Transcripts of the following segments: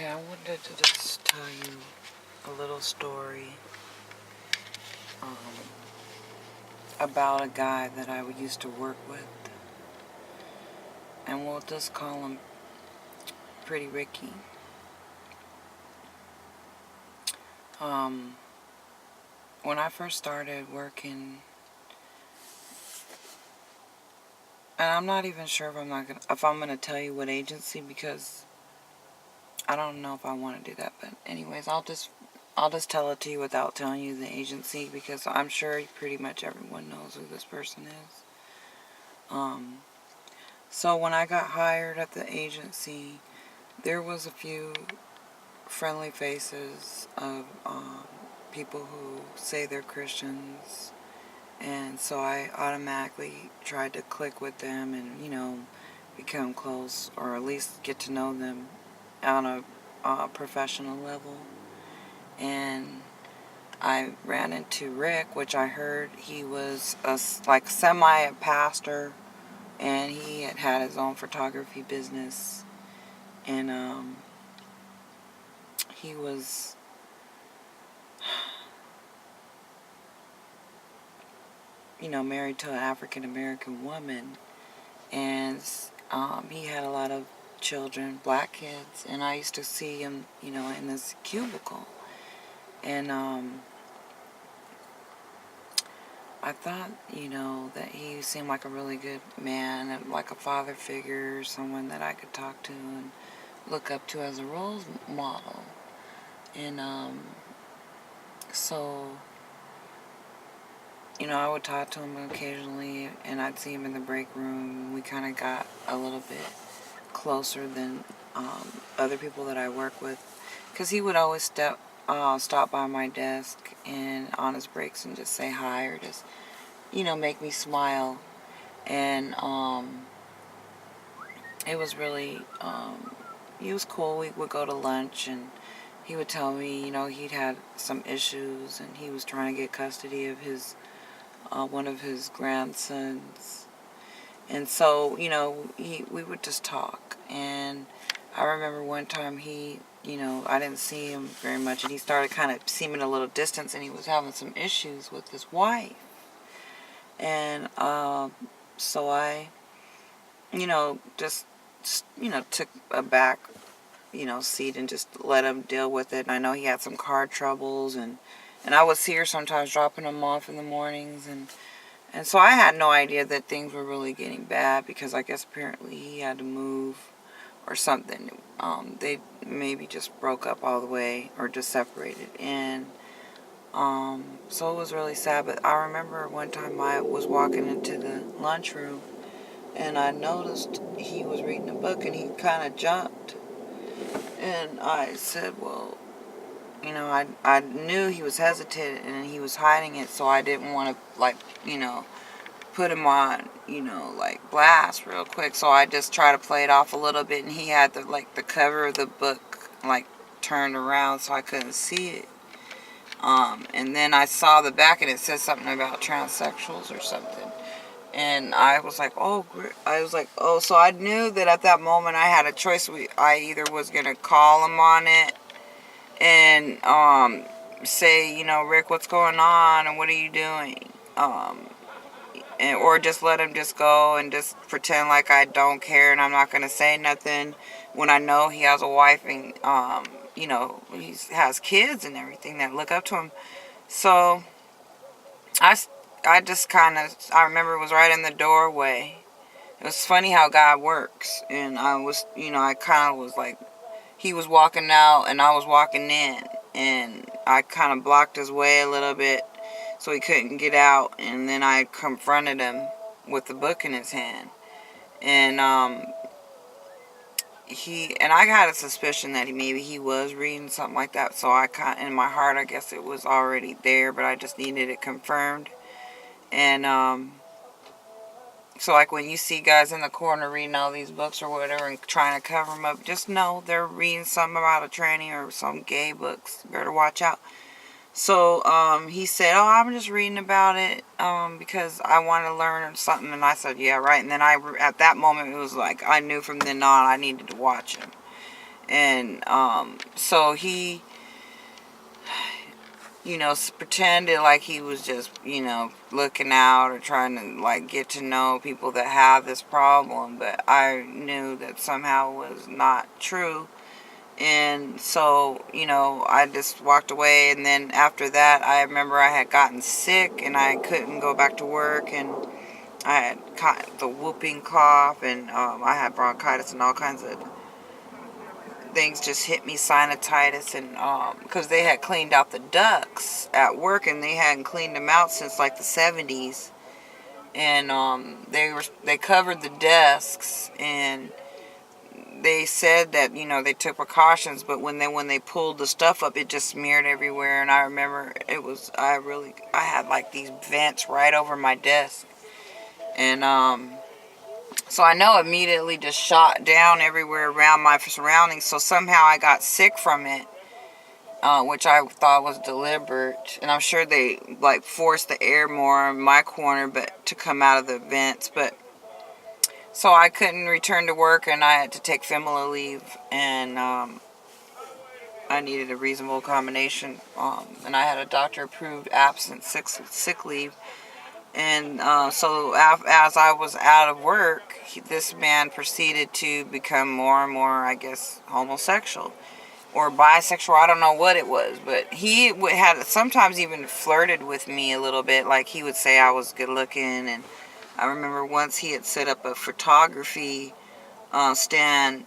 Okay, I wanted to just tell you a little story about a guy that I used to work with, and we'll just call him Pretty Ricky. When I first started working, and I'm not even sure if I'm gonna tell you what agency, because I don't know if I want to do that. But anyways, I'll just tell it to you without telling you the agency, because I'm sure pretty much everyone knows who this person is. So when I got hired at the agency, there was a few friendly faces of people who say they're Christians, and so I automatically tried to click with them and, become close, or at least get to know them on a professional level. And I ran into Rick, which I heard he was a semi-pastor, and he had his own photography business, and he was married to an African American woman, and he had a lot of children, black kids, and I used to see him, in this cubicle, and I thought, that he seemed like a really good man, and like a father figure, someone that I could talk to and look up to as a role model, and so, I would talk to him occasionally, and I'd see him in the break room. We kind of got a little bit closer than other people that I work with, because he would always stop by my desk and on his breaks and just say hi, or just, make me smile. And it was really, he was cool. We would go to lunch, and he would tell me, he'd had some issues, and he was trying to get custody of one of his grandsons. And so, we would just talk. And I remember one time I didn't see him very much, and he started kind of seeming a little distant, and he was having some issues with his wife. And so I, just took a back, seat and just let him deal with it. And I know he had some car troubles, and I would see her sometimes dropping him off in the mornings, and so I had no idea that things were really getting bad, because I guess apparently he had to move or something. They maybe just broke up all the way, or just separated, and so it was really sad. But I remember one time I was walking into the lunchroom, and I noticed he was reading a book, and he kind of jumped. And I said, well, I knew he was hesitant and he was hiding it, so I didn't want to, put him on, blast real quick. So I just tried to play it off a little bit, and he had the cover of the book, turned around so I couldn't see it. And then I saw the back, and it said something about transsexuals or something. And I was like, oh, so I knew that at that moment I had a choice. I either was going to call him on it and say, Rick, what's going on, and what are you doing? Or just let him just go and just pretend like I don't care, and I'm not going to say nothing, when I know he has a wife, and, he has kids and everything that look up to him. So I just I remember it was right in the doorway. It was funny how God works. And I was, I kind of was like, he was walking out and I was walking in. And I kind of blocked his way a little bit so he couldn't get out. And then I confronted him with the book in his hand. And I had a suspicion that maybe he was reading something like that. So in my heart, I guess it was already there, but I just needed it confirmed. And so when you see guys in the corner reading all these books or whatever and trying to cover them up, just know they're reading something about a tranny or some gay books. You better watch out. So he said, oh, I'm just reading about it because I want to learn something. And I said, yeah, right. And then at that moment, it was like I knew from then on I needed to watch him. And so he, pretended like he was just, looking out or trying to, like, get to know people that have this problem. But I knew that somehow was not true. And so, I just walked away. And then after that, I remember I had gotten sick and I couldn't go back to work. And I had caught the whooping cough. And I had bronchitis and all kinds of things just hit me, sinusitis, and because they had cleaned out the ducts at work, and they hadn't cleaned them out since like the 70s, and they covered the desks, and they said that they took precautions, but when they pulled the stuff up, it just smeared everywhere. And I remember I had like these vents right over my desk, and so I know immediately just shot down everywhere around my surroundings. So somehow I got sick from it, which I thought was deliberate. And I'm sure they like forced the air more in my corner, but to come out of the vents. But so I couldn't return to work, and I had to take FMLA leave, and I needed a reasonable accommodation. And I had a doctor-approved absent sick leave. And so as I was out of work, this man proceeded to become more and more, I guess, homosexual or bisexual. I don't know what it was, but he had sometimes even flirted with me a little bit. Like he would say I was good looking. And I remember once he had set up a photography stand,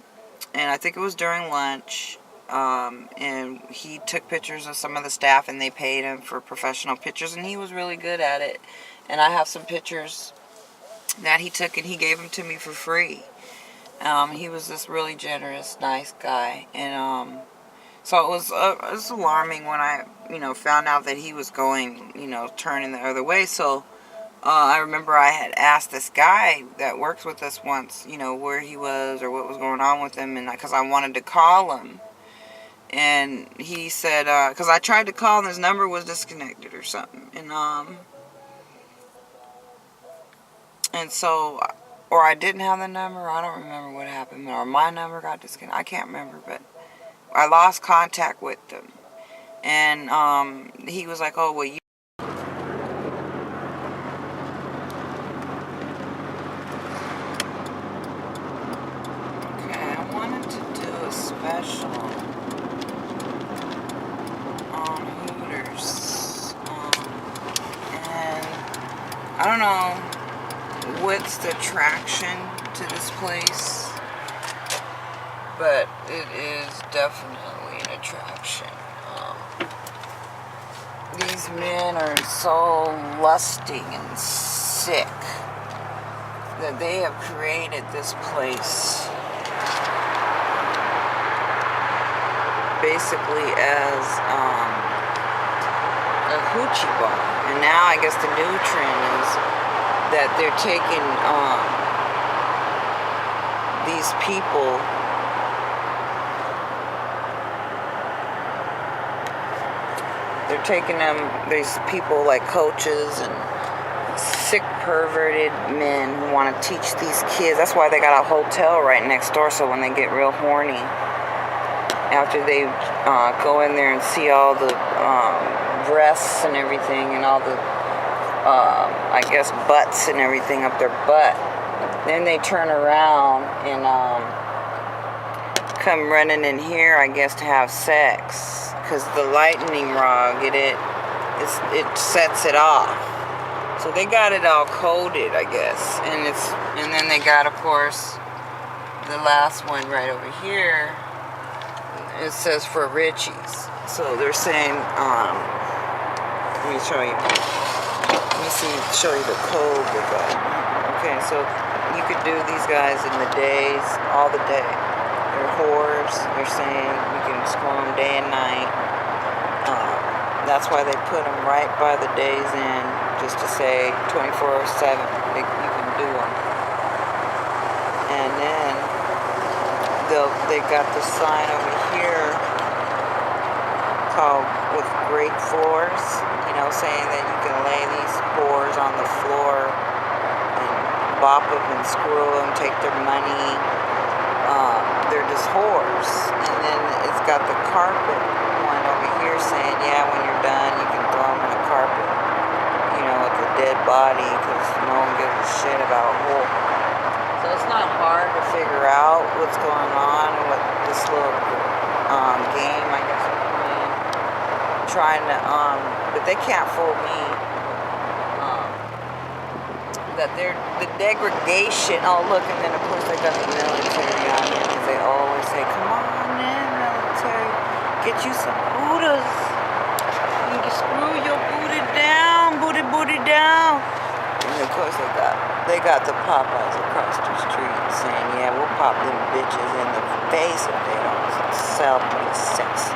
and I think it was during lunch. And he took pictures of some of the staff, and they paid him for professional pictures, and he was really good at it. And I have some pictures that he took, and he gave them to me for free. He was this really generous, nice guy. And so it was alarming when I, found out that he was going, turning the other way. So I remember I had asked this guy that works with us once, where he was or what was going on with him, and because I wanted to call him. And he said, because I tried to call and his number was disconnected or something. And so, or I didn't have the number. I don't remember what happened. Or my number got disconnected. I can't remember, but I lost contact with them. And he was like, oh, well, you. Okay, I wanted to do a special on Hooters. And I don't know what's the attraction to this place, but it is definitely an attraction. These men are so lusting and sick that they have created this place basically as a hoochie bar. And now I guess the new trend is that they're taking these people these people like coaches and sick perverted men who want to teach these kids. That's why they got a hotel right next door, so when they get real horny after they go in there and see all the breasts and everything and all the I guess butts and everything up their butt, then they turn around and come running in here, I guess, to have sex, because the lightning rod it sets it off. So they got it all coded, I guess, and then they got, of course, the last one right over here. It says for Richies. So they're saying, let me show you. Show you the code with that. Okay, so you could do these guys in the days, all the day. They're whores. They're saying you can score them day and night. That's why they put them right by the days in, just to say 24/7. You can do them. And then they got the sign over here called with great floors, saying that you can lay these whores on the floor and bop them and screw them, take their money. they're just whores. And then it's got the carpet one over here saying, yeah, when you're done, you can throw them in a carpet, you know, with a dead body, because no one gives a shit about a whore. So it's not hard to figure out what's going on and what this little game, I guess, I'm playing. Trying to, but they can't fool me. That they're the degradation. Oh, look, and then of course they got the military on here because they always say, "Come on in, military, get you some Hooters. You can screw your booty down, booty down." And of course they got the Popeyes across the street saying, "Yeah, we'll pop them bitches in the face if they don't sell me sexy."